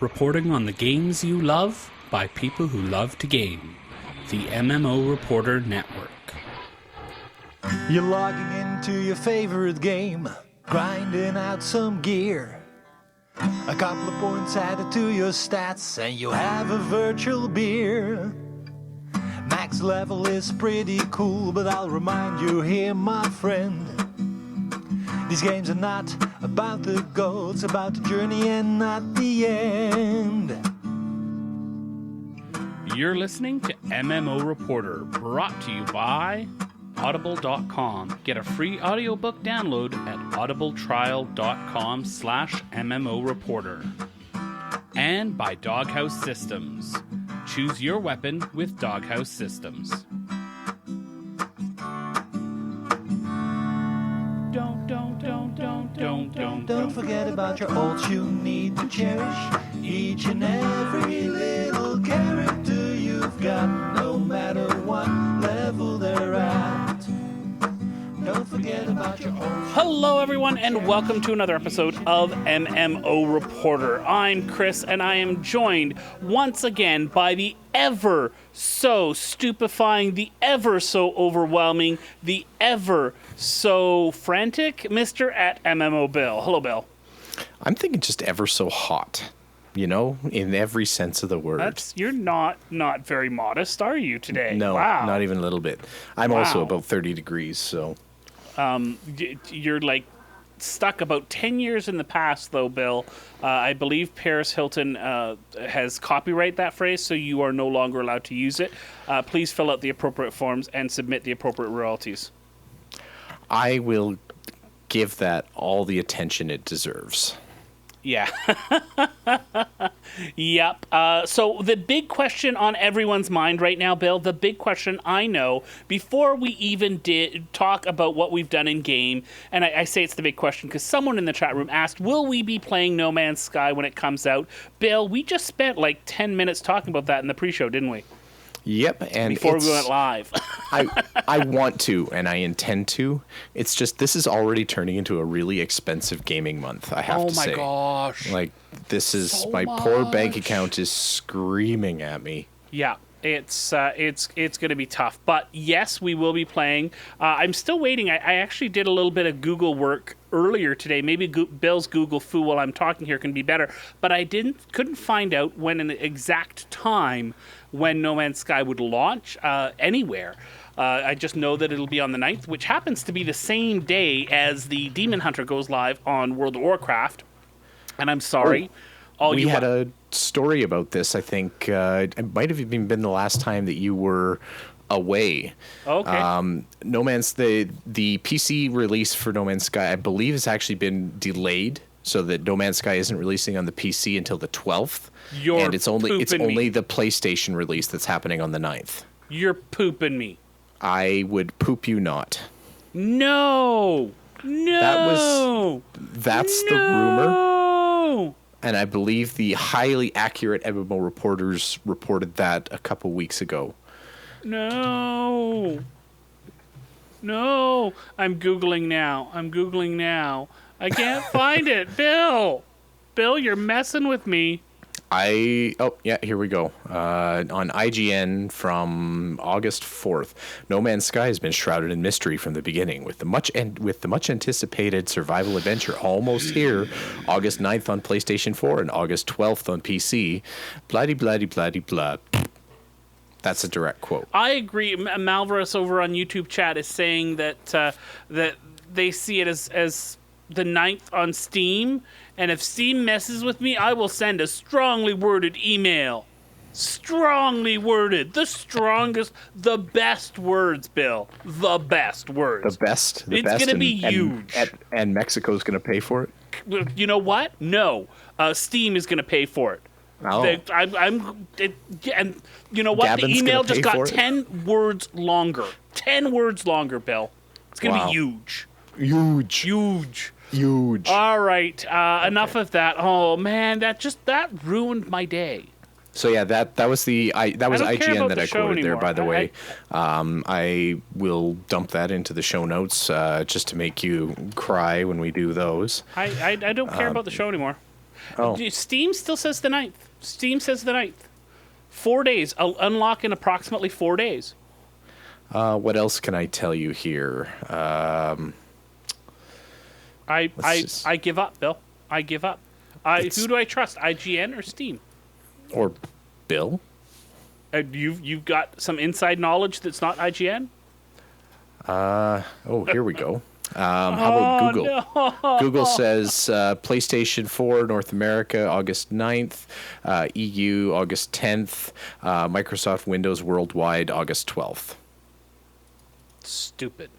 reporting on the games you love by people who love to game. The MMO Reporter Network. You're logging into your favorite game, grinding out some gear. A couple of points added to your stats, and you have a virtual beer. Max level is pretty cool, but I'll remind you here, my friend. These games are not about the goal, it's about the journey and not the end. You're listening to MMO Reporter, brought to you by Audible.com. Get a free audiobook download at audibletrial.com/MMO Reporter. And by Doghouse Systems. Choose your weapon with Doghouse Systems. Don't forget about your ults you need to cherish. Each and every little character you've got, no matter what level they're at. Don't forget about your ults. Hello everyone and welcome to another episode of MMO Reporter. I'm Chris and I am joined once again by the ever so stupefying, the ever so overwhelming, the ever so frantic Mr. at MMO Bill. Hello, Bill. I'm thinking just ever so hot, you know, in every sense of the word. You're not very modest, are you, today? No, wow. Not even a little bit. I'm also about 30 degrees, so. You're like stuck about 10 years in the past, though, Bill. I believe Paris Hilton has copyrighted that phrase, so you are no longer allowed to use it. Please fill out the appropriate forms and submit the appropriate royalties. I will give that all the attention it deserves. Yeah. Yep. So the big question on everyone's mind right now, Bill, the big question I know, before we even did talk about what we've done in game, and I say it's the big question because someone in the chat room asked, will we be playing No Man's Sky when it comes out? Bill, we just spent like 10 minutes talking about that in the pre-show, didn't we? Yep, and before we went live. I want to, and I intend to. It's just, this is already turning into a really expensive gaming month, I have to say. Oh my gosh. Like, this is, so my much. poor bank account is screaming at me. Yeah. It's going to be tough, but yes, we will be playing. I'm still waiting. I actually did a little bit of Google work earlier today. Maybe Bill's Google foo while I'm talking here can be better, but I couldn't find out when an exact time when No Man's Sky would launch anywhere. I just know that it'll be on the 9th, which happens to be the same day as the Demon Hunter goes live on World of Warcraft. And I'm sorry. We had a story about this, I think. It might have even been the last time that you were away. Okay. No Man's the PC release for No Man's Sky, I believe, has actually been delayed, so that No Man's Sky isn't releasing on the PC until the 12th. And it's only the PlayStation release that's happening on the 9th. You're pooping me. I would poop you not. No. That's the rumor. And I believe the highly accurate MMO reporters reported that a couple weeks ago. No. I'm Googling now. I can't find it. Bill, you're messing with me. Here we go. On IGN from August 4th, No Man's Sky has been shrouded in mystery from the beginning, with the much anticipated survival adventure almost here. August 9th on PlayStation 4 and August 12th on PC. Blah. That's a direct quote. I agree. Malvarus over on YouTube chat is saying that they see it as the 9th on Steam, and if Steam messes with me, I will send a strongly worded email. Strongly worded. The strongest, the best words, Bill. The best words. The best? It's going to be huge. And Mexico's going to pay for it? You know what? No. Steam is going to pay for it. Oh. And you know what? Gavin's the email gonna just pay got for it? 10 words longer. 10 words longer, Bill. It's going to be huge. Huge. All right. Enough of that. Oh man, that ruined my day. So yeah, that was IGN that I quoted anymore. there. By the way, I will dump that into the show notes just to make you cry when we do those. I don't care about the show anymore. Oh. Steam still says the 9th. Steam says the 9th. 4 days. I'll unlock in approximately 4 days. What else can I tell you here? I give up, Bill. I give up. Who do I trust? IGN or Steam? Or Bill? You've got some inside knowledge that's not IGN? Oh, here we go. How about Google? No. Google says PlayStation 4 North America August 9th, EU August 10th, Microsoft Windows Worldwide August 12th. Stupid.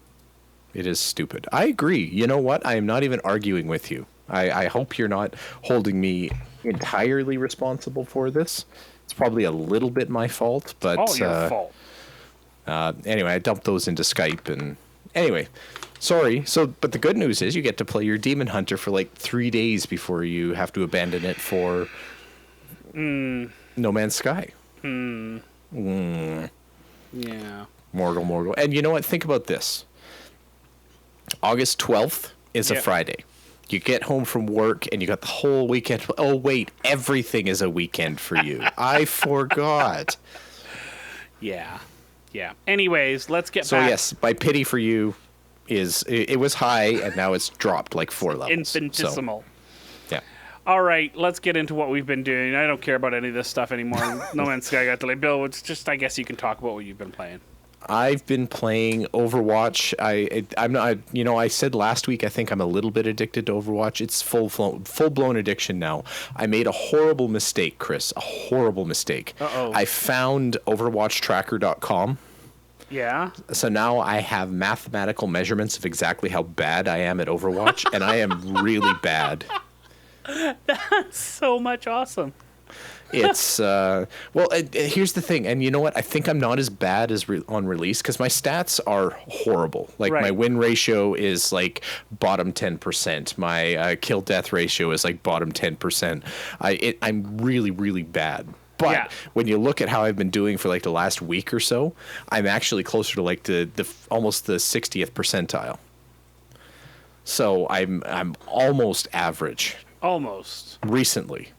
It is stupid. I agree. You know what? I am not even arguing with you. I hope you're not holding me entirely responsible for this. It's probably a little bit my fault, but All your fault. Anyway, I dumped those into Skype, and anyway, sorry. But the good news is you get to play your Demon Hunter for like 3 days before you have to abandon it for No Man's Sky. Yeah. Mortal. And you know what? Think about this. August 12th is a Friday. You get home from work and you got the whole weekend. Oh, wait, everything is a weekend for you. I forgot. Yeah. Anyways, let's get back. So, yes, my pity for you is it was high and now it's dropped like 4 levels. Infinitesimal. So, yeah. All right, let's get into what we've been doing. I don't care about any of this stuff anymore. No Man's Sky got delayed. Bill, it's just, I guess you can talk about what you've been playing. I've been playing Overwatch. I'm not. You know, I said last week I think I'm a little bit addicted to Overwatch. It's full blown addiction now. I made a horrible mistake, Chris. A horrible mistake. Uh-oh. I found OverwatchTracker.com. Yeah. So now I have mathematical measurements of exactly how bad I am at Overwatch, and I am really bad. That's so much awesome. It's here's the thing, and you know what? I think I'm not as bad as on release because my stats are horrible. Like my win ratio is like bottom 10%. My kill death ratio is like bottom 10%. I'm really, really bad. But when you look at how I've been doing for like the last week or so, I'm actually closer to like the almost the 60th percentile. So I'm almost average. Almost. Recently.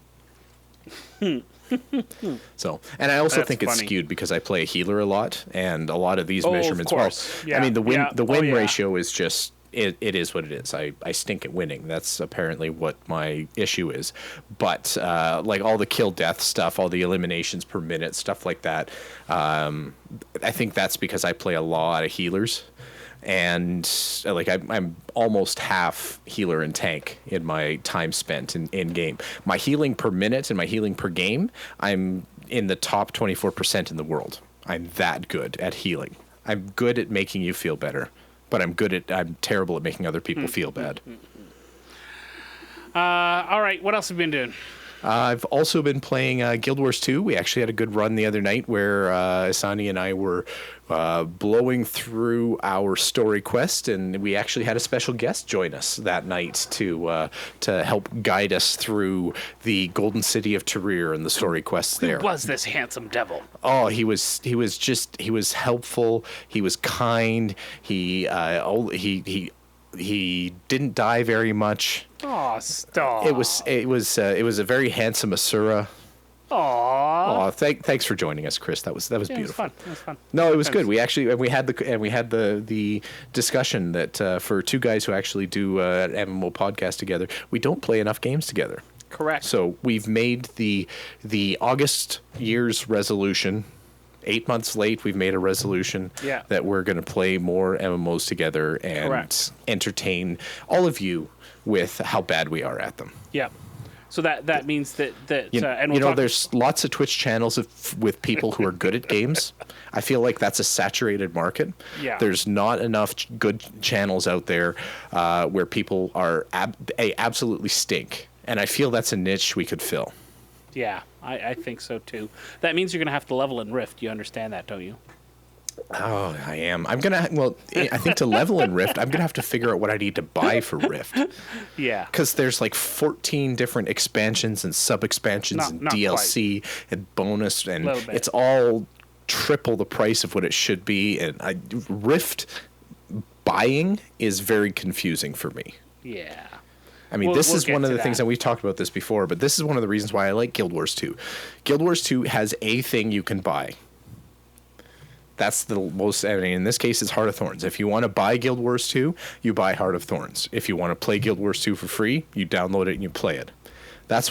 So, and I also think it's funny. skewed because I play a healer a lot, and a lot of these measurements. Of course. I mean, the win ratio is just it is what it is. I stink at winning. That's apparently what my issue is. But like all the kill death stuff, all the eliminations per minute, stuff like that. I think that's because I play a lot of healers. And like I'm almost half healer and tank in my time spent in game. My healing per minute and my healing per game, I'm in the top 24% in the world. I'm that good at healing. I'm good at making you feel better, but I'm terrible at making other people feel bad. All right, what else have you been doing? I've also been playing Guild Wars 2. We actually had a good run the other night where Asani and I were blowing through our story quest, and we actually had a special guest join us that night to help guide us through the Golden City of Tyrir and the story quests there. Who was this handsome devil? Oh, he was helpful. He was kind. He didn't die very much. Oh, stop! It was a very handsome Asura. Aww. Oh, thanks for joining us, Chris. That was beautiful. It was fun. No, it was good. We had the discussion that for two guys who actually do an MMO podcast together, we don't play enough games together. Correct. So we've made the August year's resolution. 8 months late, we've made a resolution that we're going to play more MMOs together and entertain all of you with how bad we are at them. Yeah. So that means that there's lots of Twitch channels with people who are good at games. I feel like that's a saturated market. Yeah. There's not enough good channels out there where people are absolutely stink, and I feel that's a niche we could fill. Yeah, I think so too. That means you're going to have to level in Rift. You understand that, don't you? Oh, I am. I think to level in Rift, I'm going to have to figure out what I need to buy for Rift. Yeah. Because there's like 14 different expansions and sub-expansions and DLC and bonus, and it's all triple the price of what it should be. And Rift buying is very confusing for me. Yeah. I mean, We'll this is get one of to the things, that. and we've talked about this before, but this is one of the reasons why I like Guild Wars 2. Guild Wars 2 has a thing you can buy. That's the most, I mean, in this case, it's Heart of Thorns. If you want to buy Guild Wars 2, you buy Heart of Thorns. If you want to play Guild Wars 2 for free, you download it and you play it. That's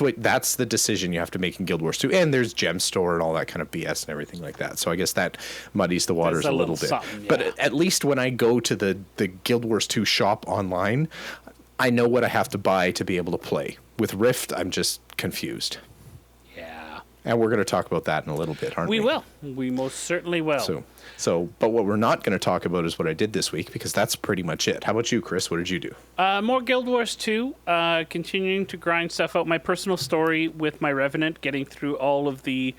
the decision you have to make in Guild Wars 2. And there's Gem Store and all that kind of BS and everything like that. So I guess that muddies the waters There's a a little little bit. something, yeah. But at least when I go to the Guild Wars 2 shop online, I know what I have to buy to be able to play. With Rift, I'm just confused. Yeah. And we're going to talk about that in a little bit, aren't we? We will. We most certainly will. But what we're not going to talk about is what I did this week, because that's pretty much it. How about you, Chris? What did you do? More Guild Wars 2, continuing to grind stuff out. My personal story with my Revenant, getting through all of the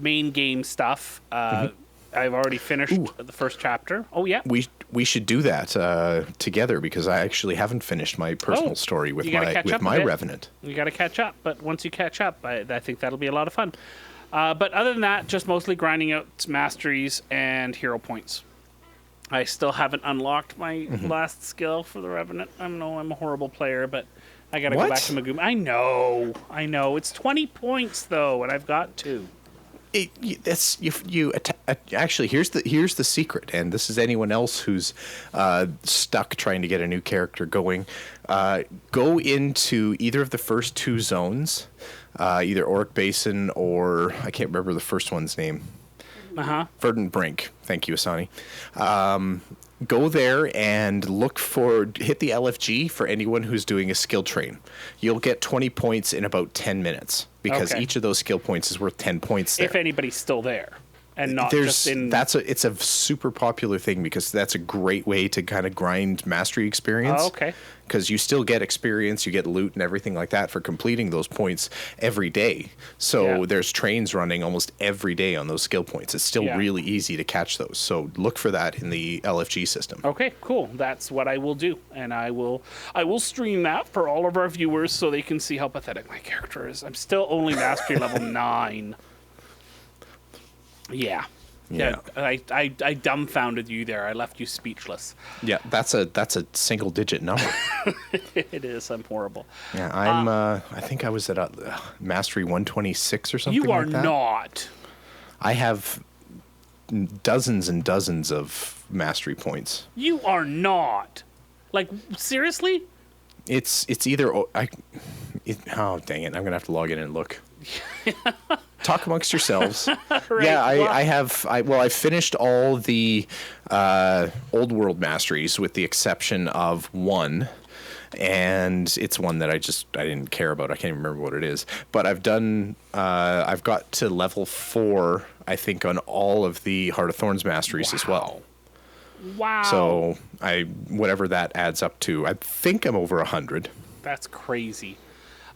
main game stuff. I've already finished the first chapter. Oh, yeah. We should do that together, because I actually haven't finished my personal story with you gotta catch up a my bit. Revenant. You got to catch up, but once you catch up, I think that'll be a lot of fun. But other than that, just mostly grinding out masteries and hero points. I still haven't unlocked my last skill for the Revenant. I know I'm a horrible player, but I got to go back to Magoo. I know. It's 20 points, though, and I've got 2. Actually, here's the secret, and this is anyone else who's stuck trying to get a new character going. Go into either of the first 2 zones, either Orc Basin or I can't remember the first one's name. Verdant Brink. Thank you, Asani. Go there and hit the LFG for anyone who's doing a skill train. You'll get 20 points in about 10 minutes, because each of those skill points is worth 10 points there. If anybody's still there. And not just in... It's a super popular thing, because that's a great way to kind of grind mastery experience. Oh, okay. Because you still get experience, you get loot and everything like that for completing those points every day. So there's trains running almost every day on those skill points. It's still really easy to catch those. So look for that in the LFG system. Okay, cool. That's what I will do. And I will stream that for all of our viewers so they can see how pathetic my character is. I'm still only mastery level 9. Yeah. I dumbfounded you there. I left you speechless. Yeah, that's a single digit number. It is. I'm horrible. Yeah, I think I was at mastery 126 or something You are like that. not. I have dozens and dozens of mastery points. You are not. Like, seriously? It's either oh dang it, I'm gonna have to log in and look. Talk amongst yourselves. Right, yeah, well, I finished all the old world masteries with the exception of one, and it's one that I didn't care about. I can't even remember what it is. But I've got to level 4, I think, on all of the Heart of Thorns masteries as well. Wow. So whatever that adds up to, I think I'm over 100. That's crazy.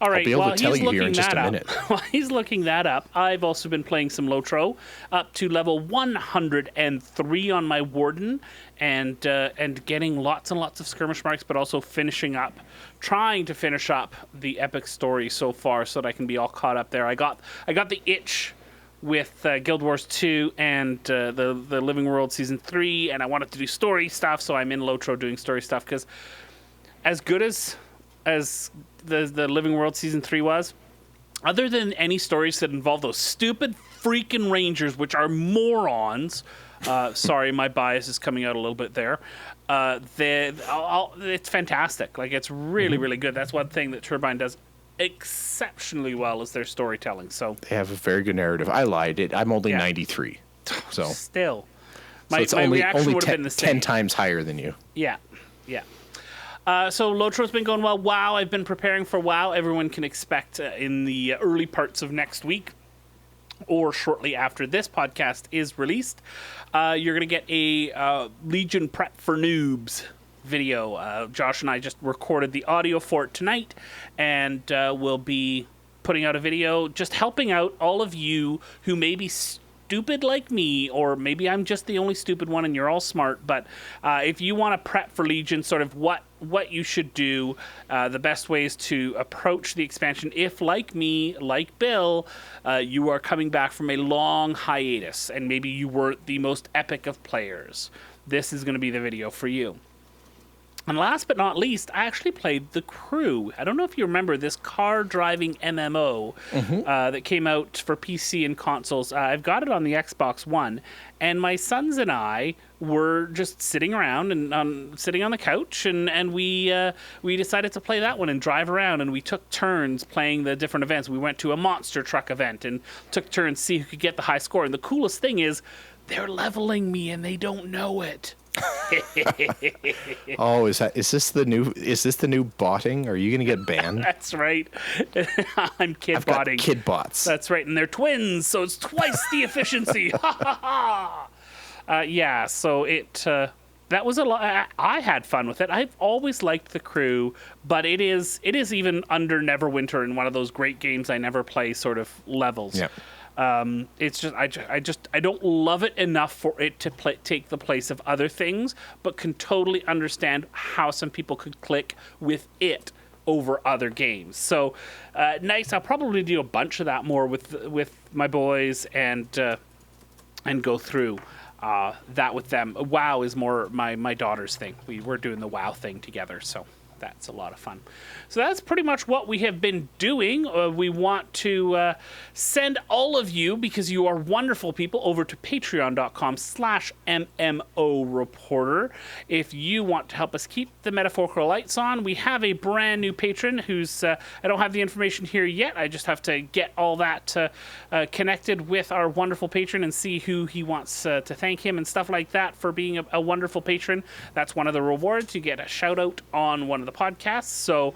All right, I'll be able to tell you here in just a minute. While he's looking that up, I've also been playing some Lotro, up to level 103 on my Warden, and getting lots and lots of skirmish marks, but also trying to finish up the epic story so far, so that I can be all caught up there. I got the itch with Guild Wars 2 and the Living World Season 3, and I wanted to do story stuff, so I'm in Lotro doing story stuff, because as good as the Living World Season 3 was, other than any stories that involve those stupid freaking Rangers, which are morons, sorry, my bias is coming out a little bit there, it's fantastic. Like, it's really, really good. That's one thing that Turbine does exceptionally well, is their storytelling. So they have a very good narrative. I lied. I'm only 93. So still, it's my only reaction would have been the same. 10 times higher than you. Yeah. So Lotro's been going well. WoW, I've been preparing for WoW. Everyone can expect in the early parts of next week, or shortly after this podcast is released, you're going to get a Legion Prep for Noobs video. Josh and I just recorded the audio for it tonight, and we'll be putting out a video just helping out all of you who may be stupid like me, or maybe I'm just the only stupid one and you're all smart, but if you want to prep for Legion, sort of what you should do, the best ways to approach the expansion if, like me, like Bill, you are coming back from a long hiatus and maybe you weren't the most epic of players. This is going to be the video for you. And last but not least, I actually played The Crew. I don't know if you remember this car-driving MMO that came out for PC and consoles. I've got it on the Xbox One, and my sons and I were just sitting around and sitting on the couch, and we decided to play that one and drive around, and we took turns playing the different events. We went to a monster truck event and took turns to see who could get the high score. And the coolest thing is, they're leveling me, and they don't know it. Oh, is this the new botting? Are you gonna get banned? That's right. I'm kid I've got botting. kid bots. That's right, and they're twins, so it's twice the efficiency. Ha ha ha! Yeah, so that was a lot. I had fun with it. I've always liked The Crew, but it is even under Neverwinter in one of those great games I never play sort of levels. Yeah. It's just I don't love it enough for it to take the place of other things, but can totally understand how some people could click with it over other games. So nice. I'll probably do a bunch of that more with my boys and go through that with them. WoW is more my daughter's thing. We're doing the WoW thing together, so that's a lot of fun. So that's pretty much what we have been doing. We want to send all of you, because you are wonderful people, over to patreon.com/MMO Reporter. If you want to help us keep the metaphorical lights on, we have a brand new patron who's, I don't have the information here yet. I just have to get all that connected with our wonderful patron and see who he wants to thank him and stuff like that for being a wonderful patron. That's one of the rewards. You get a shout out on one of the podcasts. So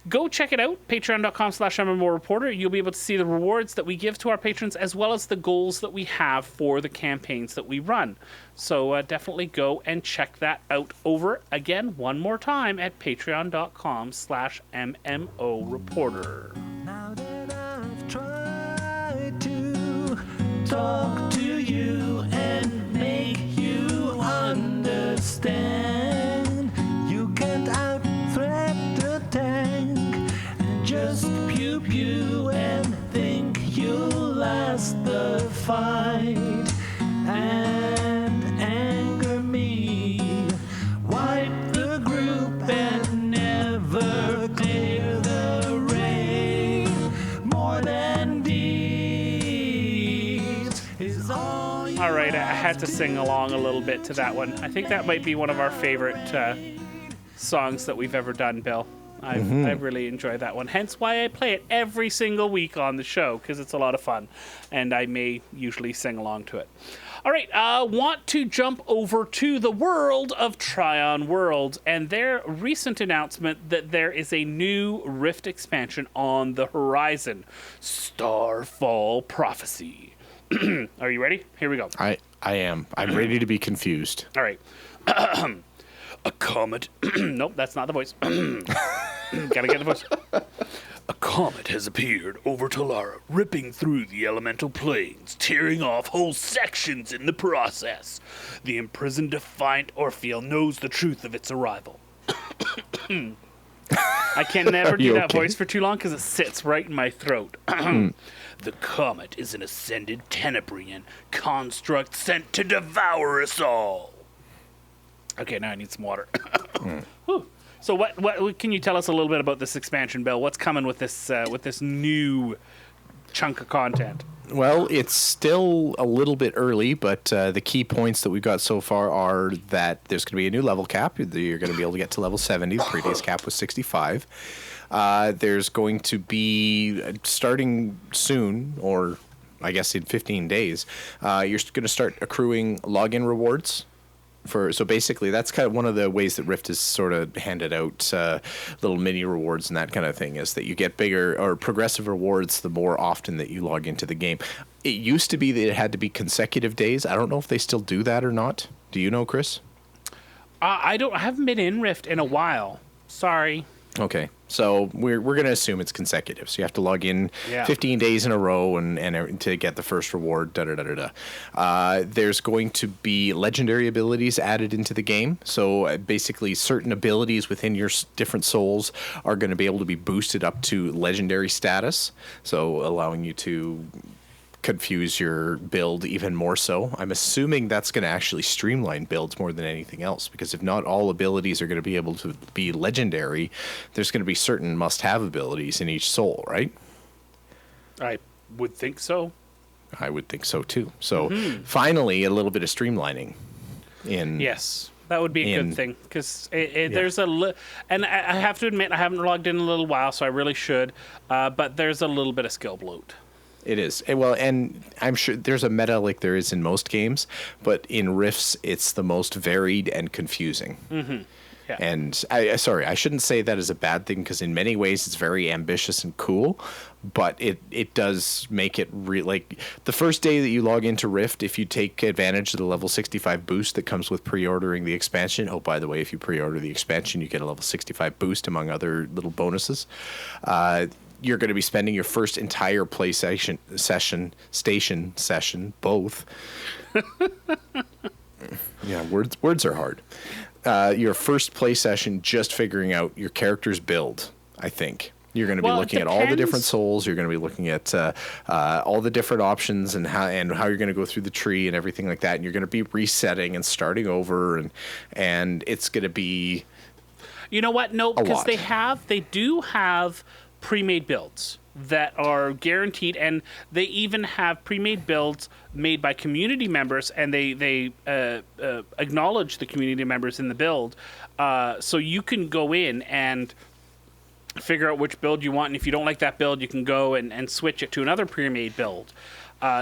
go check it out, patreon.com/MMO Reporter. You'll be able to see the rewards that we give to our patrons, as well as the goals that we have for the campaigns that we run. So definitely go and check that out over, again, one more time, at patreon.com/MMO Reporter. Now that I've tried to talk to you and make you understand, you can't out-threat the tank and just pew-pew and think you'll last the fight and anger me. Wipe the group and never clear the rain. More than deeds is all you All right, I had to sing along a little bit to that one. I think that might be one of our favorite songs that we've ever done, Bill. I really enjoy that one. Hence why I play it every single week on the show, because it's a lot of fun, and I may usually sing along to it. All right, want to jump over to the world of Tryon Worlds and their recent announcement that there is a new Rift expansion on the horizon, Starfall Prophecy. Are you ready? Here we go. I am. I'm ready to be confused. All right. A comet. Nope, that's not the voice. Gotta get the voice. A comet has appeared over Talara, ripping through the elemental planes, tearing off whole sections in the process. The imprisoned Defiant Orpheal knows the truth of its arrival. I can never do that voice for too long because it sits right in my throat. The comet is an ascended Tenebrian construct sent to devour us all. Okay, now I need some water. Whew. So what can you tell us a little bit about this expansion, Bill? What's coming with this new chunk of content? Well, it's still a little bit early, but the key points that we've got so far are that there's going to be a new level cap. You're going to be able to get to level 70. The previous cap was 65. There's going to be, starting soon, or I guess in 15 days, you're going to start accruing login rewards. So basically, that's kind of one of the ways that Rift has sort of handed out little mini rewards and that kind of thing, is that you get bigger or progressive rewards the more often that you log into the game. It used to be that it had to be consecutive days. I don't know if they still do that or not. Do you know, Chris? I haven't been in Rift in a while. Sorry. Okay, so we're going to assume it's consecutive. So you have to log in 15 days in a row and to get the first reward. There's going to be legendary abilities added into the game. So basically, certain abilities within your different souls are going to be able to be boosted up to legendary status. So allowing you to confuse your build even more so. I'm assuming that's going to actually streamline builds more than anything else, because if not all abilities are going to be able to be legendary, there's going to be certain must-have abilities in each soul, right? I would think so. I would think so too. So finally, a little bit of streamlining in. Yes, that would be a good thing, because there's and I have to admit I haven't logged in a little while, so I really should. But there's a little bit of skill bloat. It is. Well, and I'm sure there's a meta like there is in most games, but in Rifts, it's the most varied and confusing. Mm-hmm. Yeah. And I shouldn't say that as a bad thing, because in many ways it's very ambitious and cool, but it does make it like the first day that you log into Rift, if you take advantage of the level 65 boost that comes with pre-ordering the expansion. Oh, by the way, if you pre-order the expansion, you get a level 65 boost among other little bonuses. You're going to be spending your first entire play session, both. Yeah, words are hard. Your first play session just figuring out your character's build, I think. You're going to be looking at all the different souls. You're going to be looking at all the different options and how you're going to go through the tree and everything like that. And you're going to be resetting and starting over, and it's going to be. You know what? No, because they do have pre-made builds that are guaranteed, and they even have pre-made builds made by community members, and they acknowledge the community members in the build, so you can go in and figure out which build you want, and if you don't like that build, you can go and switch it to another pre-made build.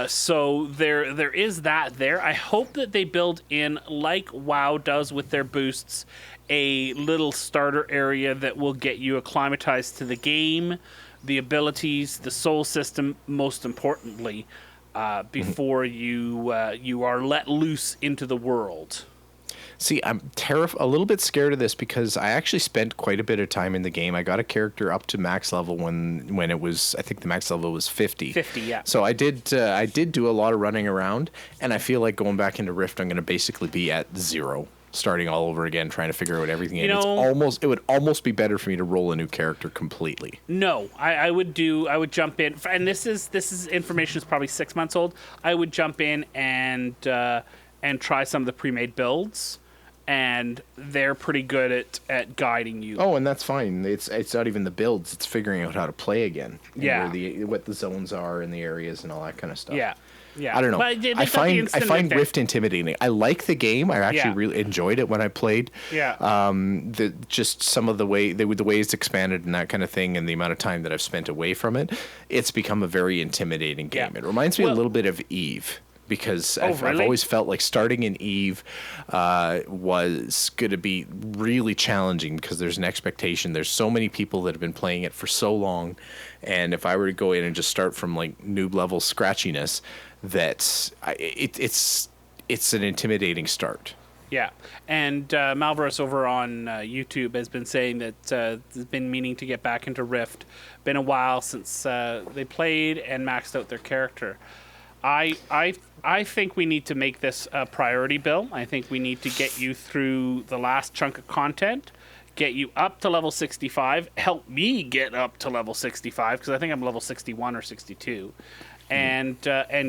So there is that there. I hope that they build in, like WoW does with their boosts, a little starter area that will get you acclimatized to the game, the abilities, the soul system, most importantly, before you are let loose into the world. See, I'm a little bit scared of this, because I actually spent quite a bit of time in the game. I got a character up to max level when it was, I think the max level was 50. 50, yeah. So I did do a lot of running around, and I feel like going back into Rift, I'm going to basically be at 0. Starting all over again, trying to figure out everything. It would almost be better for me to roll a new character completely. No, I would jump in, and this is information is probably 6 months old. I would jump in and try some of the pre-made builds, and they're pretty good at guiding you. Oh, and that's fine. It's not even the builds; it's figuring out how to play again. Yeah, what the zones are in the areas and all that kind of stuff. Yeah. Yeah, I don't know. I find Rift intimidating. I like the game. I actually really enjoyed it when I played. Yeah. Just some of the way the way it's expanded and that kind of thing, and the amount of time that I've spent away from it, it's become a very intimidating game. Yeah. It reminds me a little bit of Eve, because I've always felt like starting in Eve was going to be really challenging, because there's an expectation. There's so many people that have been playing it for so long, and if I were to go in and just start from like noob level scratchiness, it's an intimidating start. Yeah, and Malvarus over on YouTube has been saying that has been meaning to get back into Rift. Been a while since they played and maxed out their character. I think we need to make this a priority, Bill. I think we need to get you through the last chunk of content, get you up to level 65, help me get up to level 65, because I think I'm level 61 or 62. And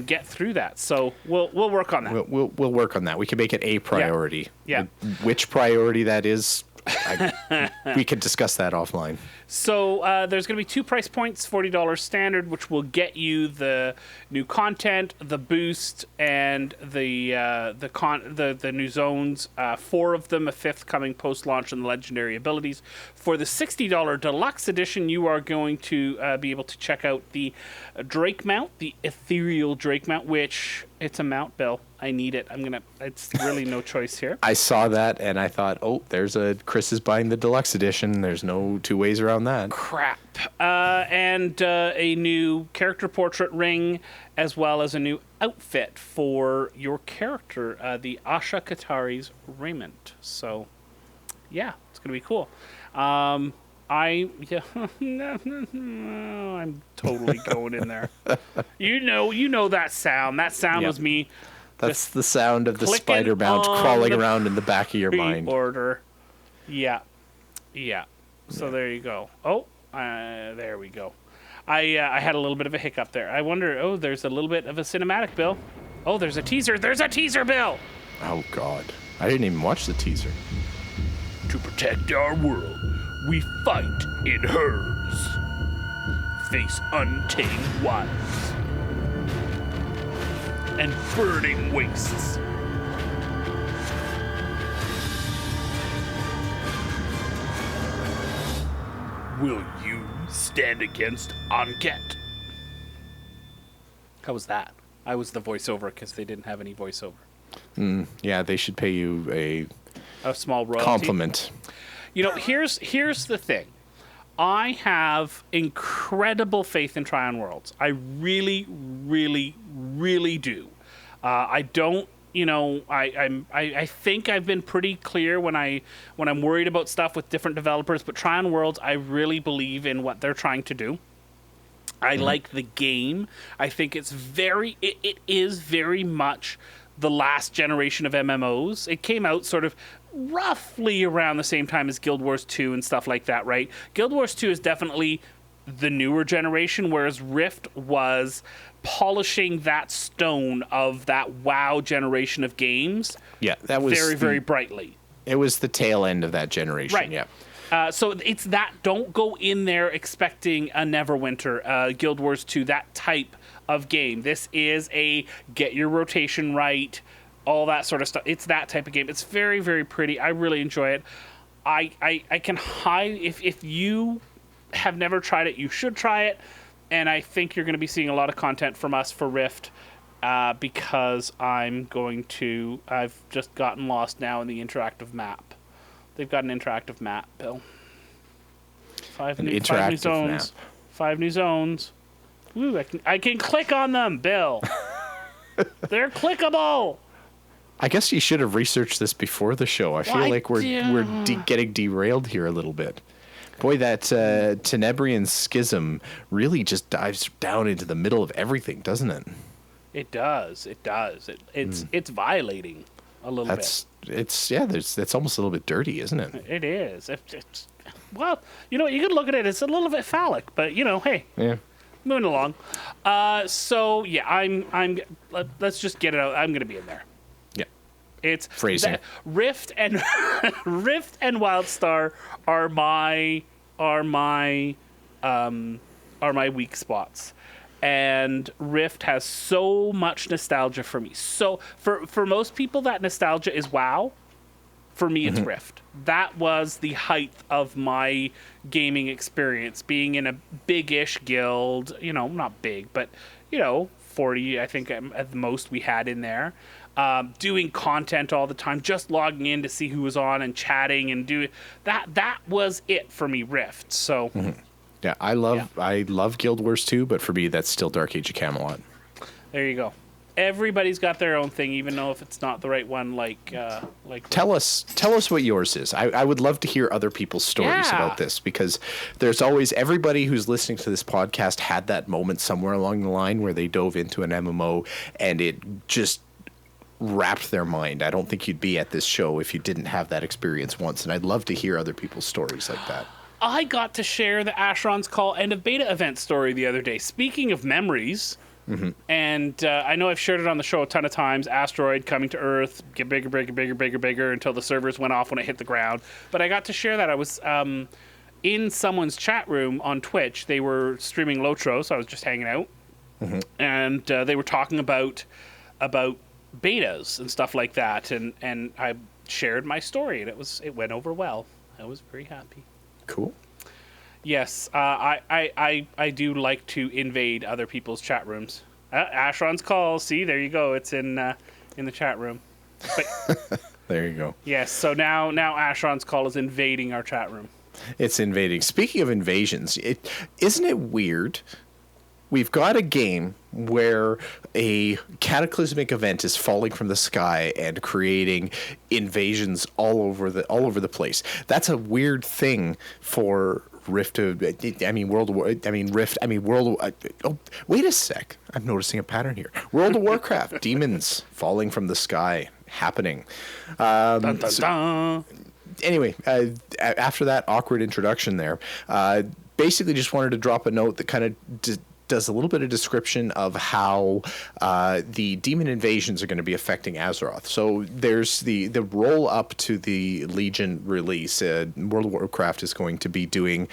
get through that. So we'll work on that. We'll work on that. We can make it a priority. Yeah. Which priority that is, we could discuss that offline. So there's going to be 2 price points: $40 standard, which will get you the new content, the boost, and the new zones. 4 of them, a 5th coming post launch on the legendary abilities. For the $60 deluxe edition, you are going to be able to check out the Drake mount, the ethereal Drake mount, which it's a mount, Bill. I need it. It's really no choice here. I saw that and I thought, Chris is buying the deluxe edition. There's no 2 ways around that. Crap. And a new character portrait ring, as well as a new outfit for your character, the Asha Katari's raiment. So, yeah, it's going to be cool. I'm totally going in there. You know that sound. That sound was me. That's the sound of the spider mount crawling around in the back of your mind. Order. Yeah. So there you go. Oh, there we go. I had a little bit of a hiccup there. I wonder. Oh, there's a little bit of a cinematic, Bill. Oh, there's a teaser. There's a teaser, Bill. Oh God, I didn't even watch the teaser. To protect our world, we fight in herds. Face untamed wilds and burning wastes. Will you stand against Anket? How was that? I was the voiceover because they didn't have any voiceover. Yeah, they should pay you A small royalty. compliment. You know, here's the thing. I have incredible faith in Tryon Worlds. I really, really, really do. I don't, you know, I think I've been pretty clear when I'm worried about stuff with different developers. But Tryon Worlds, I really believe in what they're trying to do. I like the game. I think it is very much the last generation of MMOs. It came out sort of roughly around the same time as Guild Wars 2 and stuff like that, right? Guild Wars 2 is definitely the newer generation, whereas Rift was polishing that stone of that WoW generation of games. Yeah, that was very, very brightly. It was the tail end of that generation. Right. Yeah. So it's that. Don't go in there expecting a Neverwinter, Guild Wars 2, that type of game. This is a get your rotation right, all that sort of stuff. It's that type of game. It's very, very pretty. I really enjoy it. I can if you have never tried it, you should try it. And I think you're going to be seeing a lot of content from us for Rift because I've just gotten lost now in the interactive map. They've got an interactive map, Bill. Five new zones. Map. 5 new zones. Ooh, I can click on them, Bill. They're clickable. I guess you should have researched this before the show. I feel like we're getting derailed here a little bit. Boy, that Tenebrian schism really just dives down into the middle of everything, doesn't it? It does. It's violating a little bit. That's almost a little bit dirty, isn't it? It is. Well, you know, you could look at it. It's a little bit phallic, but you know, hey. Yeah. Moving along. So yeah, I'm. Let's just get it out. I'm gonna be in there. Yeah. It's phrasing. Rift and Rift and Wildstar are my weak spots. And Rift has so much nostalgia for me. So for most people, that nostalgia is WoW. For me, it's Rift. That was the height of my gaming experience, being in a big-ish guild. You know, not big, but, you know, 40, I think, at the most we had in there. Doing content all the time, just logging in to see who was on and chatting and doing... That was it for me, Rift. So... Yeah, I love Guild Wars 2, but for me, that's still Dark Age of Camelot. There you go. Everybody's got their own thing, even though if it's not the right one, like. Tell us what yours is. I would love to hear other people's stories about this, because there's always everybody who's listening to this podcast had that moment somewhere along the line where they dove into an MMO and it just wrapped their mind. I don't think you'd be at this show if you didn't have that experience once, and I'd love to hear other people's stories like that. I got to share the Asheron's Call end of beta event story the other day. Speaking of memories, and I know I've shared it on the show a ton of times, asteroid coming to Earth, get bigger until the servers went off when it hit the ground. But I got to share that. I was in someone's chat room on Twitch. They were streaming Lotro, so I was just hanging out. And they were talking about betas and stuff like that. And I shared my story, and it went over well. I was very happy. Cool. Yes, I do like to invade other people's chat rooms. Asheron's Call. See, there you go. It's in the chat room. But, there you go. Yes. So now Asheron's Call is invading our chat room. It's invading. Speaking of invasions, isn't it weird? We've got a game where a cataclysmic event is falling from the sky and creating invasions all over the place. That's a weird thing for Rift. World of War. Rift. Oh, wait a sec. I'm noticing a pattern here. World of Warcraft. Demons falling from the sky happening. Dun, dun, dun. Anyway, after that awkward introduction there, basically just wanted to drop a note that kind of does a little bit of description of how the demon invasions are going to be affecting Azeroth. So there's the roll up to the Legion release. World of Warcraft is going to be doing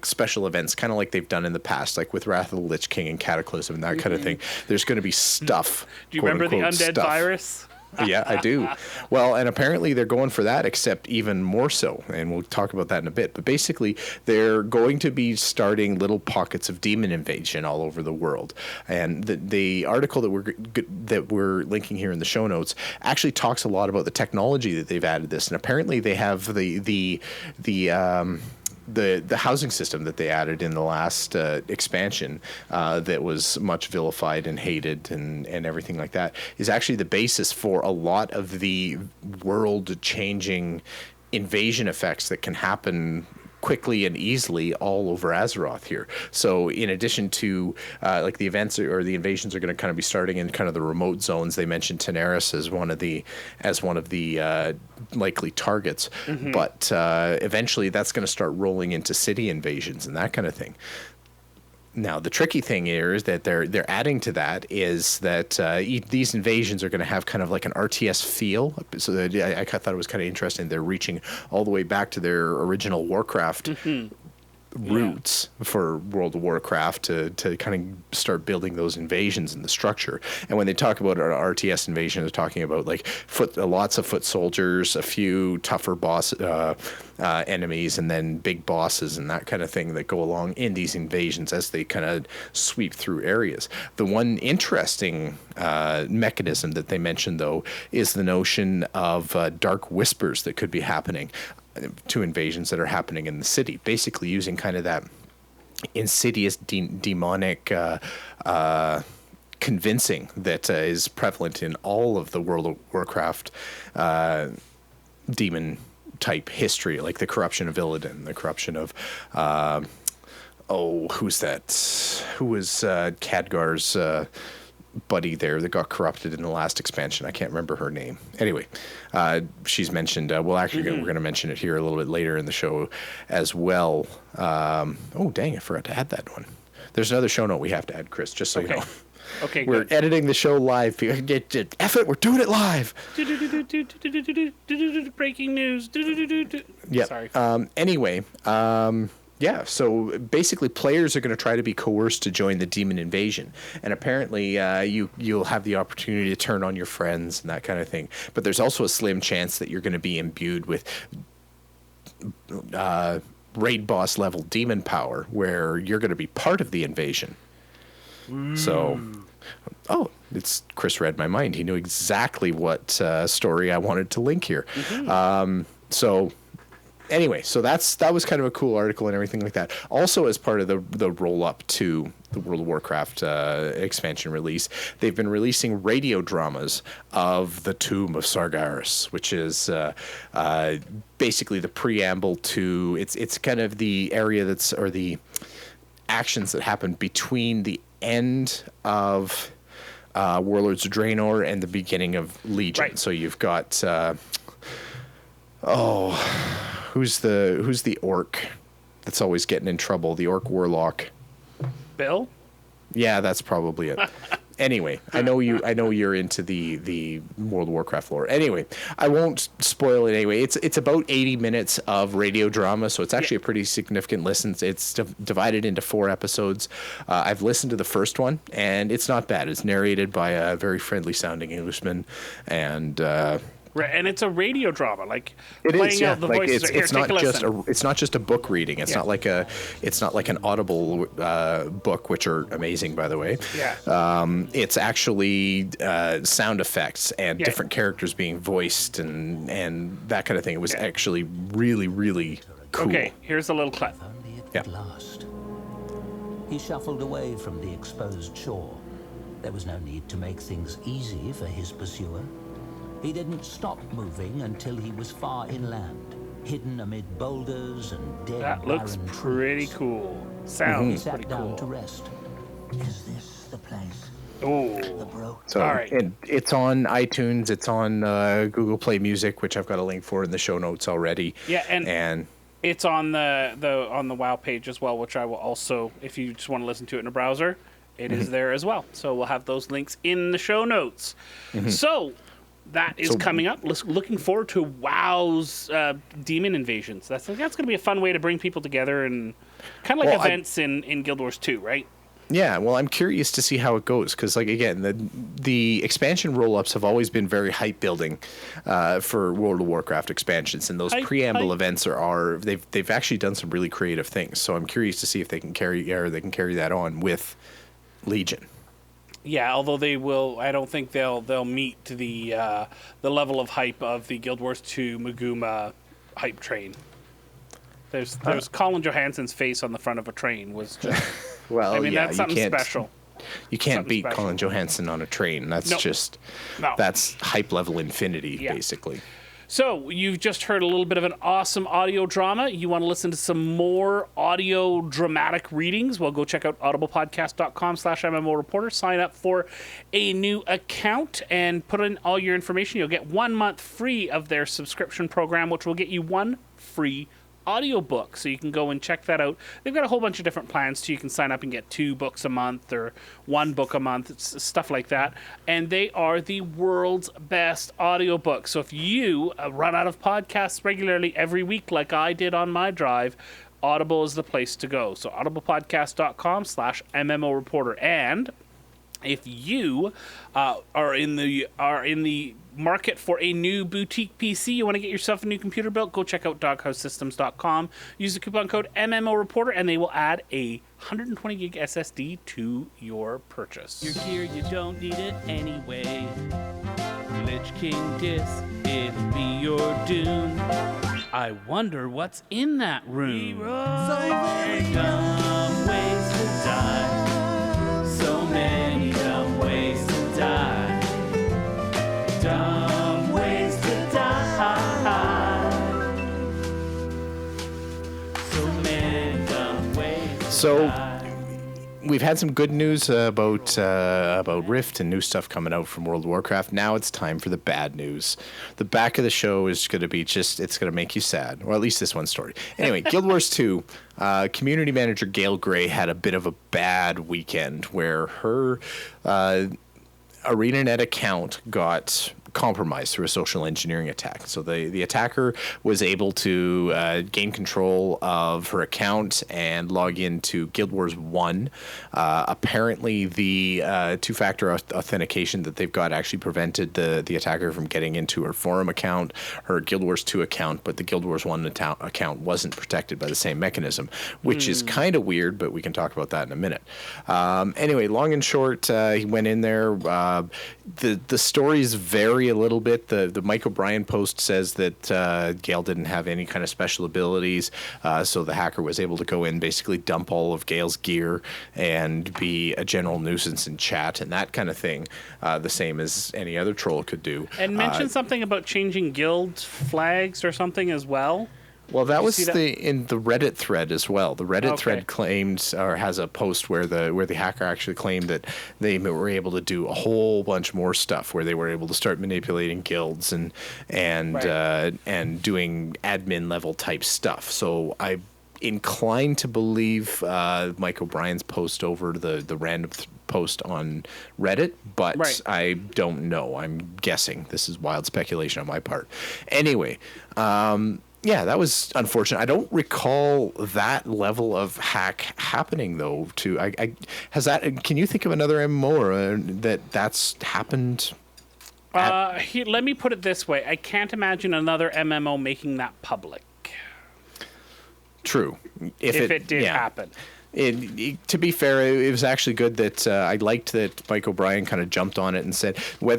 special events, kind of like they've done in the past, like with Wrath of the Lich King and Cataclysm and that kind of thing. There's going to be stuff. Do you remember the undead stuff. virus? Yeah, I do. Well, and apparently they're going for that, except even more so. And we'll talk about that in a bit. But basically, they're going to be starting little pockets of demon invasion all over the world. And the article that we're linking here in the show notes actually talks a lot about the technology that they've added this. And apparently they have the housing system that they added in the last expansion that was much vilified and hated and everything like that is actually the basis for a lot of the world-changing invasion effects that can happen quickly and easily all over Azeroth here. So in addition to like the events or the invasions are going to kind of be starting in kind of the remote zones. They mentioned Tenaris as one of the likely targets, but eventually that's going to start rolling into city invasions and that kind of thing. Now, the tricky thing here is that they're adding to that is that these invasions are going to have kind of like an RTS feel. So I thought it was kind of interesting. They're reaching all the way back to their original Warcraft roots for World of Warcraft to kind of start building those invasions and the structure. And when they talk about an RTS invasion, they're talking about like lots of foot soldiers, a few tougher boss enemies, and then big bosses and that kind of thing that go along in these invasions as they kind of sweep through areas. The one interesting mechanism that they mentioned, though, is the notion of dark whispers that could be happening to invasions that are happening in the city, basically using kind of that insidious demonic convincing that is prevalent in all of the World of Warcraft demon type history, like the corruption of Illidan, the corruption of who's that? Who was Khadgar's buddy there that got corrupted in the last expansion? I can't remember her name. Anyway, she's mentioned. We're going to mention it here a little bit later in the show as well. Oh, dang, I forgot to add that one. There's another show note we have to add, Chris, just so you know. Okay, we're editing the show live. F it, we're doing it live. Breaking news. Yeah. Sorry. Anyway, yeah, so basically players are going to try to be coerced to join the demon invasion. And apparently you'll have the opportunity to turn on your friends and that kind of thing. But there's also a slim chance that you're going to be imbued with raid boss level demon power where you're going to be part of the invasion. So, it's Chris read my mind. He knew exactly what story I wanted to link here. So anyway, so that was kind of a cool article and everything like that. Also, as part of the roll up to the World of Warcraft expansion release, they've been releasing radio dramas of the Tomb of Sargeras, which is basically the preamble to it's kind of the area or the actions that happen between the end of Warlords of Draenor and the beginning of Legion. Right. So you've got who's the orc that's always getting in trouble? The orc warlock. Bill? Yeah, that's probably it. Anyway, I know you're into the World of Warcraft lore. Anyway, I won't spoil it anyway. It's about 80 minutes of radio drama, so it's actually a pretty significant listen. It's divided into 4 episodes. I've listened to the first one, and it's not bad. It's narrated by a very friendly sounding Englishman, and right, and it's a radio drama, like it playing is, yeah. out the like voices. it's not just a book reading. It's not like an Audible book, which are amazing, by the way. Yeah. It's actually sound effects and different characters being voiced and that kind of thing. It was actually really, really cool. Okay, here's a little clip. At last, he shuffled away from the exposed shore. There was no need to make things easy for his pursuer. He didn't stop moving until he was far inland, hidden amid boulders and dead. That looks pretty cool. Sounds pretty cool. He sat down to rest. Is this the place? Oh. So all right. It's on iTunes. It's on Google Play Music, which I've got a link for in the show notes already. Yeah, and It's on the WoW page as well, which I will also, if you just want to listen to it in a browser, it is there as well. So we'll have those links in the show notes. So that is coming up. Looking forward to WoW's demon invasions. That's going to be a fun way to bring people together and kind of like events in Guild Wars 2, right? Yeah, well, I'm curious to see how it goes because, like, again, the expansion roll-ups have always been very hype building for World of Warcraft expansions, and those preamble events are they've actually done some really creative things. So I'm curious to see if they can carry that on with Legion. Yeah, although they will, I don't think they'll meet the level of hype of the Guild Wars 2 Maguma hype train. There's Colin Johansson's face on the front of a train was just. Well, I mean, that's something special. You can't beat Colin Johansson on a train. That's that's hype level infinity, basically. So you've just heard a little bit of an awesome audio drama. You want to listen to some more audio dramatic readings? Well, go check out audiblepodcast.com/MMO Reporter. Sign up for a new account and put in all your information. You'll get 1 month free of their subscription program, which will get you one free audiobook, so you can go and check that out. They've got a whole bunch of different plans too. You can sign up and get 2 books a month or 1 book a month. It's stuff like that, and they are the world's best audiobooks. So if you run out of podcasts regularly every week like I did on my drive, Audible is the place to go. So audiblepodcast.com/MMO Reporter. And if you are in the market for a new boutique PC, you want to get yourself a new computer built, go check out doghousesystems.com. Use the coupon code MMO Reporter, and they will add a 120 gig SSD to your purchase. Your gear, you don't need it anyway. Lich King Disc, it'll be your doom. I wonder what's in that room. Dumb ways to die. So many dumb ways to die. Dumb ways to die. So many dumb ways to die. We've had some good news about Rift and new stuff coming out from World of Warcraft. Now it's time for the bad news. The back of the show is going to be it's going to make you sad, or at least this one story. Anyway, Guild Wars 2, community manager Gail Gray had a bit of a bad weekend where her ArenaNet account got compromised through a social engineering attack. So the attacker was able to gain control of her account and log into Guild Wars 1. Apparently, the two-factor authentication that they've got actually prevented the attacker from getting into her forum account, her Guild Wars 2 account, but the Guild Wars 1 account wasn't protected by the same mechanism, which is kind of weird, but we can talk about that in a minute. Anyway, long and short, he went in there. The stories vary a little bit. The Mike O'Brien post says that Gale didn't have any kind of special abilities, so the hacker was able to go in, basically dump all of Gale's gear and be a general nuisance in chat and that kind of thing, the same as any other troll could do. And mention something about changing guild flags or something as well. Well, that was in the Reddit thread as well. The Reddit thread claims, or has a post where the hacker actually claimed that they were able to do a whole bunch more stuff, where they were able to start manipulating guilds and doing admin level type stuff. So I'm inclined to believe Mike O'Brien's post over the random post on Reddit, but I don't know. I'm guessing. This is wild speculation on my part. Anyway. Yeah, that was unfortunate. I don't recall that level of hack happening though. Can you think of another MMO that's happened? Let me put it this way: I can't imagine another MMO making that public. True. If it did happen. To be fair, it was actually good that I liked that Mike O'Brien kind of jumped on it and said I'm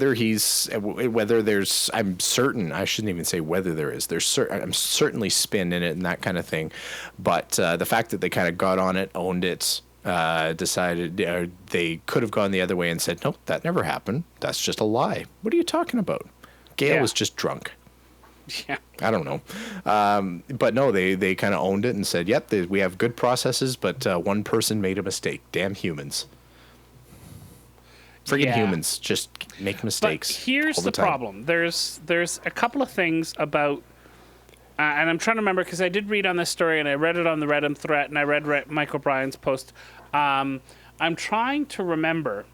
certain, I shouldn't even say whether there is, I'm certainly spin in it and that kind of thing. But the fact that they kind of got on it, owned it, decided they could have gone the other way and said, nope, that never happened. That's just a lie. What are you talking about? Gale was just drunk. Yeah. I don't know. But no, they kind of owned it and said, yep, we have good processes, but one person made a mistake. Damn humans. Friggin' humans just make mistakes. But here's all the time. problem. There's a couple of things about and I'm trying to remember because I did read on this story and I read it on the Reddit thread and I read Mike O'Brien's post. I'm trying to remember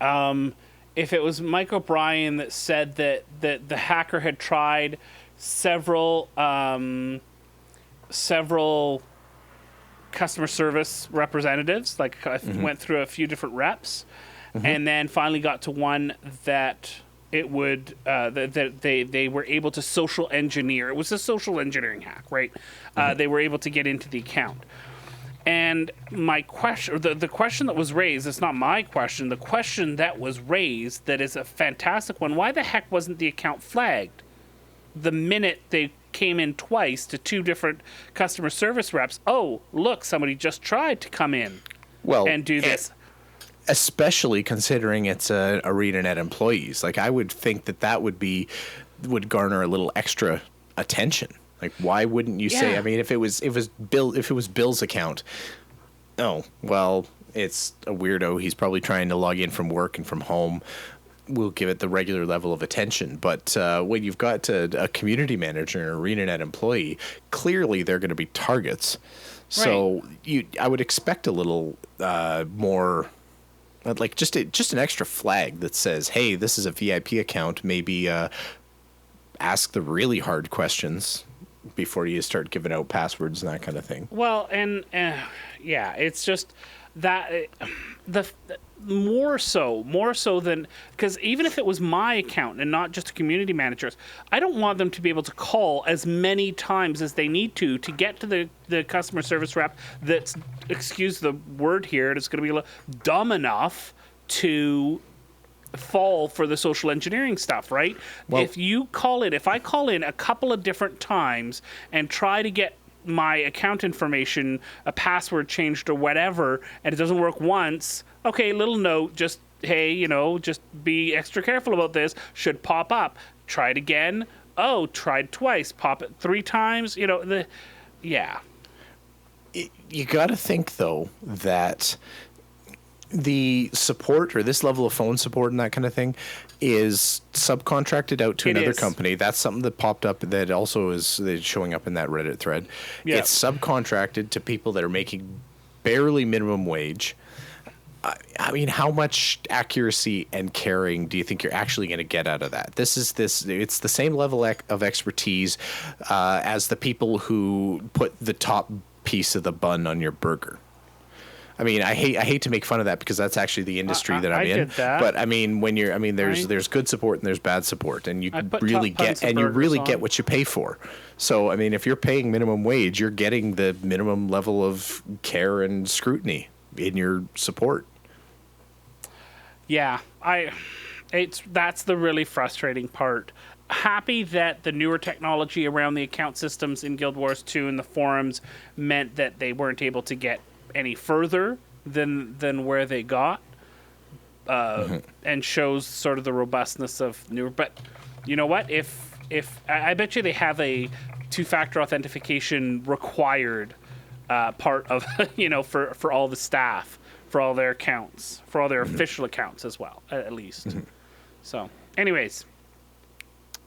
if it was Mike O'Brien that said that the hacker had tried several customer service representatives, like went through a few different reps, and then finally got to one that it would that they were able to social engineer. It was a social engineering hack, right? They were able to get into the account. And my question, the question that was raised, it's not my question, the question that was raised that is a fantastic one, why the heck wasn't the account flagged the minute they came in twice to two different customer service reps? Oh, look, somebody just tried to come in and do this. Especially considering it's a ArenaNet employees. Like, I would think that would garner a little extra attention. Like, why wouldn't you say? I mean, if it was Bill's account, oh well, it's a weirdo. He's probably trying to log in from work and from home. We'll give it the regular level of attention. But when you've got a community manager and an ArenaNet employee, clearly they're going to be targets. So I would expect a little more. Like just an extra flag that says, "Hey, this is a VIP account." Maybe ask the really hard questions before you start giving out passwords and that kind of thing. Well, and it's just that the more so than, because even if it was my account and not just a community manager's, I don't want them to be able to call as many times as they need to get to the customer service rep that's, excuse the word here, it's going to be dumb enough to fall for the social engineering stuff, right? Well, if I call in a couple of different times and try to get my account information, a password changed or whatever, and it doesn't work once, okay, little note, just, hey, just be extra careful about this, should pop up. Try it again. Oh, tried twice. Pop it 3 times. You got to think, though, that the support or this level of phone support and that kind of thing is subcontracted out to another company. That's something that popped up that also is showing up in that Reddit thread. Yeah. It's subcontracted to people that are making barely minimum wage. I mean, how much accuracy and caring do you think you're actually going to get out of that? It's the same level of expertise as the people who put the top piece of the bun on your burger. I mean, I hate to make fun of that because that's actually the industry that I'm in. Did that. But I mean, there's good support and there's bad support, and you really get what you pay for. So I mean, if you're paying minimum wage, you're getting the minimum level of care and scrutiny in your support. Yeah, that's the really frustrating part. Happy that the newer technology around the account systems in Guild Wars 2 and the forums meant that they weren't able to get any further than where they got, and shows sort of the robustness of newer. But you know what? If I bet you they have a 2-factor authentication required part of for all the staff, for all their accounts, for all their official accounts as well, at least. So, anyways,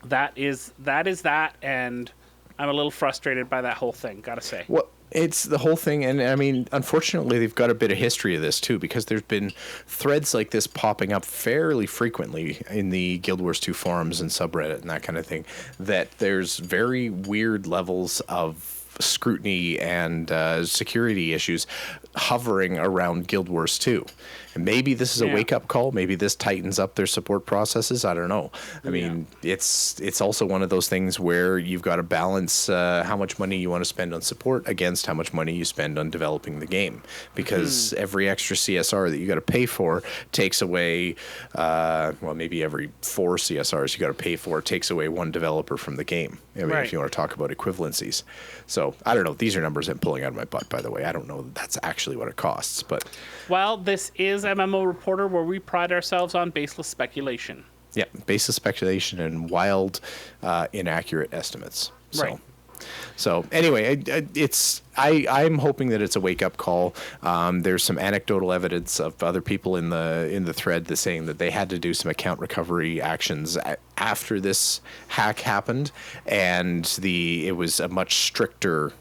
that is that, and I'm a little frustrated by that whole thing. Gotta say. Well, it's the whole thing, and I mean, unfortunately, they've got a bit of history of this too, because there's been threads like this popping up fairly frequently in the Guild Wars 2 forums and subreddit and that kind of thing, that there's very weird levels of scrutiny and security issues hovering around Guild Wars 2. And maybe this is a wake-up call. Maybe this tightens up their support processes. I don't know. I mean, it's also one of those things where you've got to balance how much money you want to spend on support against how much money you spend on developing the game. Because every extra CSR that you got to pay for takes away, maybe every 4 CSRs you got to pay for takes away 1 developer from the game. I mean, if you want to talk about equivalencies. So, I don't know. These are numbers I'm pulling out of my butt, by the way. I don't know that that's actually what it costs, but... Well, this is MMO Reporter, where we pride ourselves on baseless speculation. Yeah, baseless speculation and wild, inaccurate estimates. So. Right. So anyway, I'm hoping that it's a wake up call. There's some anecdotal evidence of other people in the thread that saying that they had to do some account recovery actions after this hack happened, and it was a much stricter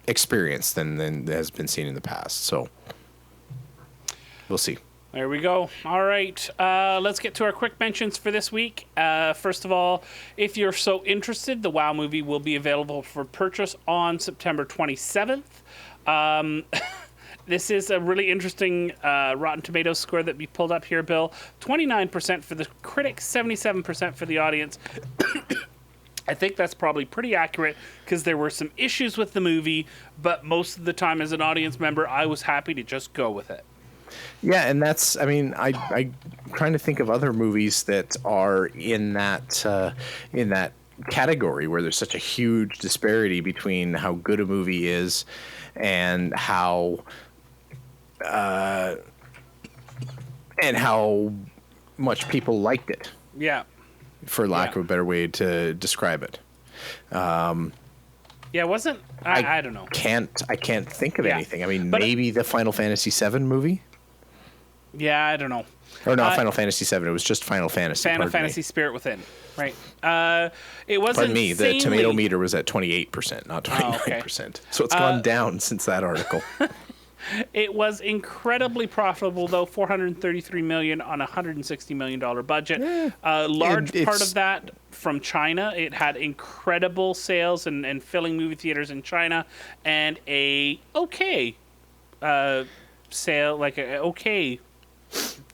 experience than has been seen in the past. So we'll see. There we go. All right. Let's get to our quick mentions for this week. First of all, if you're so interested, the WoW movie will be available for purchase on September 27th. This is a really interesting Rotten Tomatoes score that we pulled up here, Bill. 29% for the critics, 77% for the audience. I think that's probably pretty accurate because there were some issues with the movie, but most of the time as an audience member, I was happy to just go with it. Yeah, and that's, I mean, I'm trying to think of other movies that are in that category where there's such a huge disparity between how good a movie is and how much people liked it. Yeah. For lack of a better way to describe it. Yeah, it wasn't. I don't know. I can't think of anything. I mean, but maybe the Final Fantasy VII movie. Yeah, I don't know. Or not Final Fantasy VII. It was just Final Fantasy. Final Fantasy Spirit Within. Right. It wasn't. Pardon me. The tomato meter was at 28%, not 29%. So it's gone down since that article. It was incredibly profitable, though, $433 million on a $160 million budget. A large part of that from China. It had incredible sales and filling movie theaters in China, and a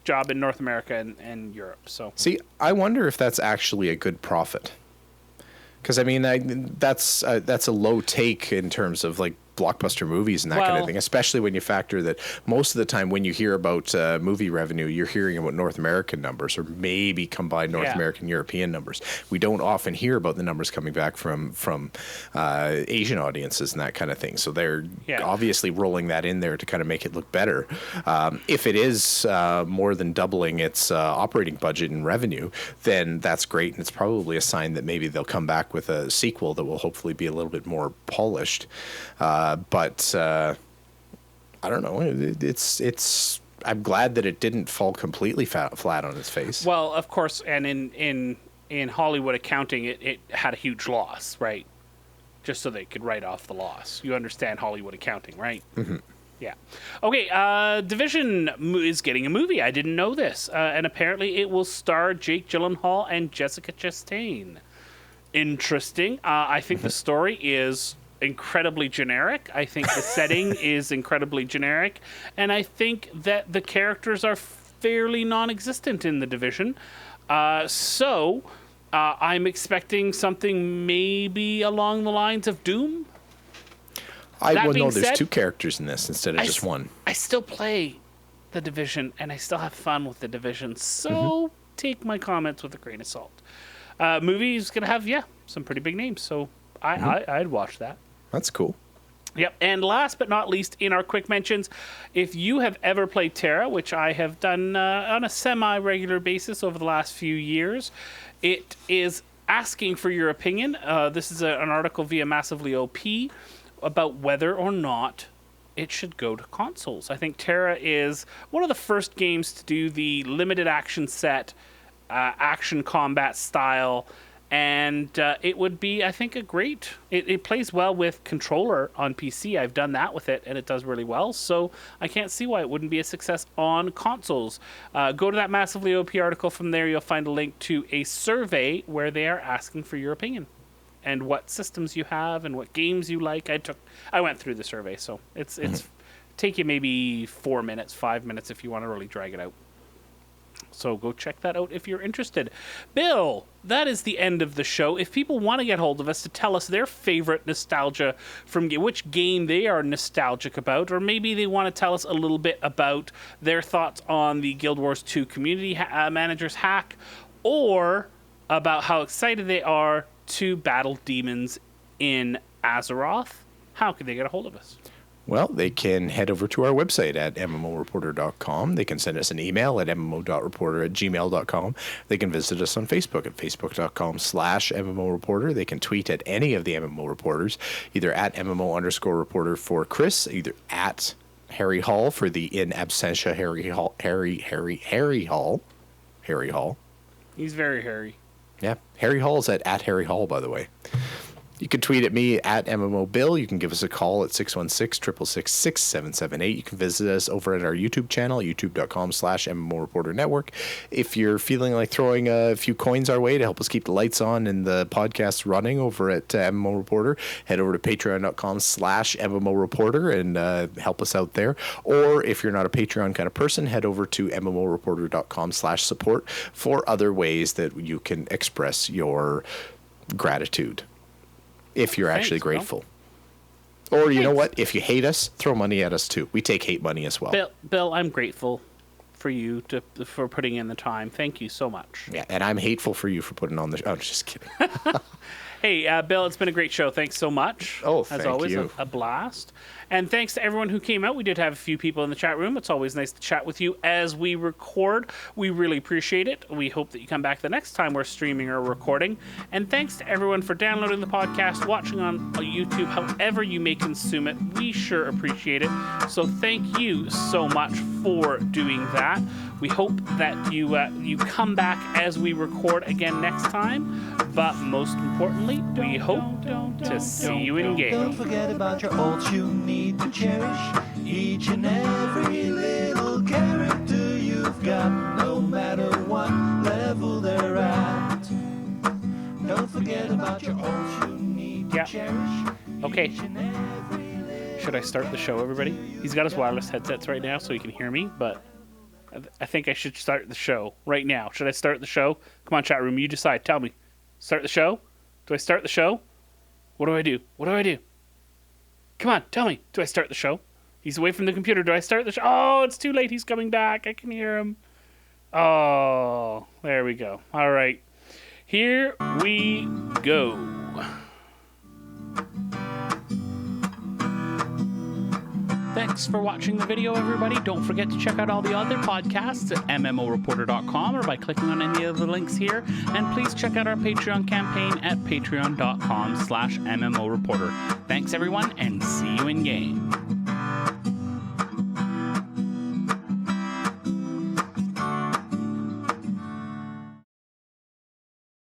job in North America and Europe. So see, I wonder if that's actually a good profit, because I mean that's a low take in terms of like blockbuster movies and that kind of thing, especially when you factor that most of the time when you hear about movie revenue, you're hearing about North American numbers or maybe combined North American European numbers. We don't often hear about the numbers coming back from Asian audiences and that kind of thing. So they're obviously rolling that in there to kind of make it look better. If it is more than doubling its operating budget and revenue, then that's great, and it's probably a sign that maybe they'll come back with a sequel that will hopefully be a little bit more polished. But I don't know. It's. I'm glad that it didn't fall completely flat on its face. Well, of course, and in Hollywood accounting, it had a huge loss, right? Just so they could write off the loss. You understand Hollywood accounting, right? Mm-hmm. Yeah. Okay. Division is getting a movie. I didn't know this, and apparently it will star Jake Gyllenhaal and Jessica Chastain. Interesting. I think the story is incredibly generic. I think the setting is incredibly generic, and I think that the characters are fairly non-existent in the Division. So I'm expecting something maybe along the lines of Doom. There's two characters in this instead of just one. I still play the Division, and I still have fun with the Division, so take my comments with a grain of salt. Movie's gonna have some pretty big names, so I'd watch that. That's cool. Yep. And last but not least, in our quick mentions, if you have ever played Terra, which I have done on a semi-regular basis over the last few years, it is asking for your opinion. This is an article via Massively OP about whether or not it should go to consoles. I think Terra is one of the first games to do the limited action set, action combat style. And it would be, I think, it plays well with controller on PC. I've done that with it, and it does really well. So I can't see why it wouldn't be a success on consoles. Go to that Massively OP article. From there, you'll find a link to a survey where they are asking for your opinion and what systems you have and what games you like. I went through the survey, so it's take you maybe 4 minutes, 5 minutes if you want to really drag it out. So go check that out if you're interested. Bill, that is the end of the show. If people want to get hold of us to tell us their favorite nostalgia from which game they are nostalgic about, or maybe they want to tell us a little bit about their thoughts on the Guild Wars 2 community manager's hack, or about how excited they are to battle demons in Azeroth, how can they get a hold of us? Well, they can head over to our website at mmoreporter.com. They can send us an email at mmo.reporter@gmail.com. They can visit us on Facebook at facebook.com/MMOreporter. They can tweet at any of the MMO reporters, either at MMO_reporter for Chris, either at Harry Hall for the in absentia Harry Hall. Harry Hall. He's very hairy. Yeah, Harry Hall is at Harry Hall, by the way. You can tweet at me at MMO Bill. You can give us a call at 616-666-6778. You can visit us over at our YouTube channel, youtube.com/MMO Reporter Network. If you're feeling like throwing a few coins our way to help us keep the lights on and the podcast running over at MMO Reporter, head over to patreon.com/MMO Reporter and help us out there. Or if you're not a Patreon kind of person, head over to MMOreporter.com/support for other ways that you can express your gratitude. If you're actually grateful. Or you know what? If you hate us, throw money at us too. We take hate money as well. Bill, I'm grateful for you for putting in the time. Thank you so much. Yeah, and I'm hateful for you for putting on the... Oh, just kidding. Hey, Bill, it's been a great show. Thanks so much. Oh, as thank always, you. A blast. And thanks to everyone who came out. We did have a few people in the chat room. It's always nice to chat with you as we record. We really appreciate it. We hope that you come back the next time we're streaming or recording. And thanks to everyone for downloading the podcast, watching on YouTube, however you may consume it. We sure appreciate it. So thank you so much for doing that. We hope that you come back as we record again next time. But most importantly, we hope to see you in game. Don't forget about your ults you need to cherish. Each and every little character you've got, no matter what level they're at. Don't forget about your ults you need to cherish. Okay. Should I start the show, everybody? He's got his wireless headsets right now so he can hear me, but I think I should start the show right now. Should I start the show? Come on, chat room, you decide. Tell me. Start the show? Do I start the show? What do I do? What do I do? Come on, tell me. Do I start the show? He's away from the computer. Do I start the show? Oh, it's too late. He's coming back. I can hear him. Oh, there we go. All right. Here we go. Thanks for watching the video, everybody. Don't forget to check out all the other podcasts at MMOreporter.com or by clicking on any of the links here. And please check out our Patreon campaign at patreon.com/MMOreporter. Thanks, everyone, and see you in game.